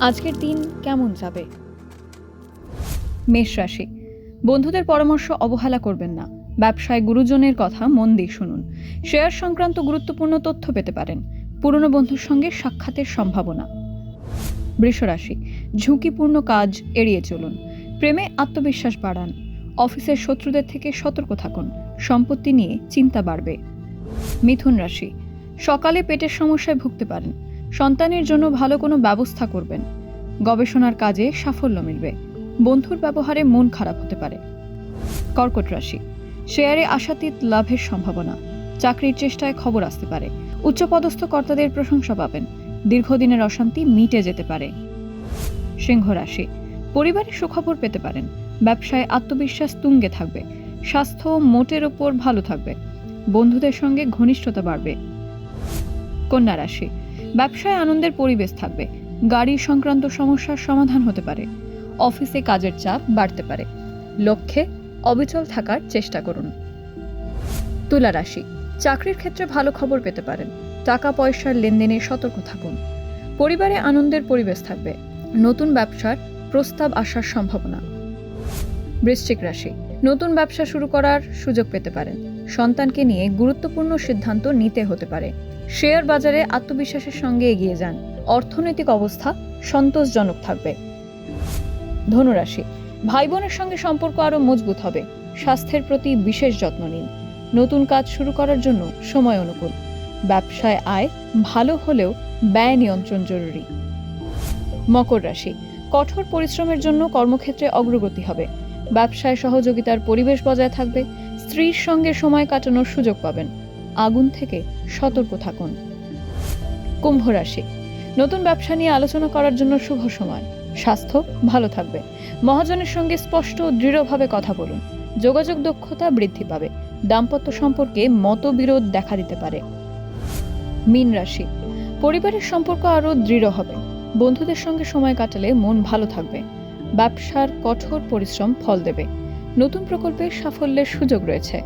আজকের দিন কেমন যাবে? মেষ রাশি, বন্ধুদের পরামর্শ অবহেলা করবেন না। ব্যবসায় গুরুজনের কথা মন দিয়ে শুনুন। শেয়ার সংক্রান্ত গুরুত্বপূর্ণ তথ্য পেতে পারেন। পুরনো বন্ধুর সঙ্গে সাক্ষাতের সম্ভাবনা। বৃষ রাশি, ঝুঁকিপূর্ণ কাজ এড়িয়ে চলুন। প্রেমে আত্মবিশ্বাস বাড়ান। অফিসের শত্রুদের থেকে সতর্ক থাকুন। সম্পত্তি নিয়ে চিন্তা বাড়বে। মিথুন রাশি, সকালে পেটের সমস্যায় ভুগতে পারেন। সন্তানের জন্য ভালো কোনো ব্যবস্থা করবেন। গবেষণার কাজে সাফল্য মিলবে। বন্ধুর ব্যবহারে মন খারাপ হতে পারে। কর্কট রাশি, শেয়ারে আশাতীত লাভের সম্ভাবনা। চাকরির চেষ্টায় খবর আসতে পারে। উচ্চপদস্থ কর্তাদের প্রশংসা পাবেন। দীর্ঘদিনের অশান্তি মিটে যেতে পারে। সিংহ রাশি, পরিবারে সুখবর পেতে পারেন। ব্যবসায় আত্মবিশ্বাস তুঙ্গে থাকবে। স্বাস্থ্য মোটের ওপর ভালো থাকবে। বন্ধুদের সঙ্গে ঘনিষ্ঠতা বাড়বে। কন্যা রাশি, ব্যবসায় আনন্দের পরিবেশ থাকবে। গাড়ি সংক্রান্ত সমস্যার সমাধান হতে পারে। অফিসে কাজের চাপ বাড়তে পারে। লক্ষ্যে অবিচল থাকার চেষ্টা করুন। তুলা রাশি, চাকরির ক্ষেত্রে ভালো খবর পেতে পারেন। টাকা পয়সার লেনদেনে সতর্ক থাকুন। পরিবারে আনন্দের পরিবেশ থাকবে। নতুন ব্যবসার প্রস্তাব আসার সম্ভাবনা। বৃশ্চিক রাশি, নতুন ব্যবসা শুরু করার সুযোগ পেতে পারেন। সন্তানকে নিয়ে গুরুত্বপূর্ণ সিদ্ধান্ত নিতে হতে পারে। শেয়ার বাজারে আত্মবিশ্বাসের সঙ্গে এগিয়ে যান। অর্থনৈতিক অবস্থা সন্তোষজনক থাকবে। ধনুরাশি, ভাই বোনের সঙ্গে সম্পর্ক আরও মজবুত হবে। স্বাস্থ্যের প্রতি বিশেষ যত্ন নিন। নতুন কাজ শুরু করার জন্য সময় অনুকূল। ব্যবসায় আয় ভালো হলেও ব্যয় নিয়ন্ত্রণ জরুরি। মকর রাশি, কঠোর পরিশ্রমের জন্য কর্মক্ষেত্রে অগ্রগতি হবে। ব্যবসায় সহযোগিতার পরিবেশ বজায় থাকবে। স্ত্রীর সঙ্গে সময় কাটানোর সুযোগ পাবেন। আগুন থেকে সতর্ক থাকুন। কুম্ভ রাশি, নতুন ব্যবসা নিয়ে আলোচনা করার জন্য শুভ সময়। স্বাস্থ্য ভালো থাকবে। মহাজনের সঙ্গে স্পষ্ট ও দৃঢ়ভাবে কথা বলুন। যোগাযোগ দক্ষতা বৃদ্ধি পাবে। দাম্পত্য সম্পর্কে মতবিরোধ দেখা দিতে পারে। মীন রাশি, পরিবারের সম্পর্ক আরও দৃঢ় হবে। বন্ধুদের সঙ্গে সময় কাটালে মন ভালো থাকবে। ব্যবসার কঠোর পরিশ্রম ফল দেবে। নতুন প্রকল্পে সাফল্যের সুযোগ রয়েছে।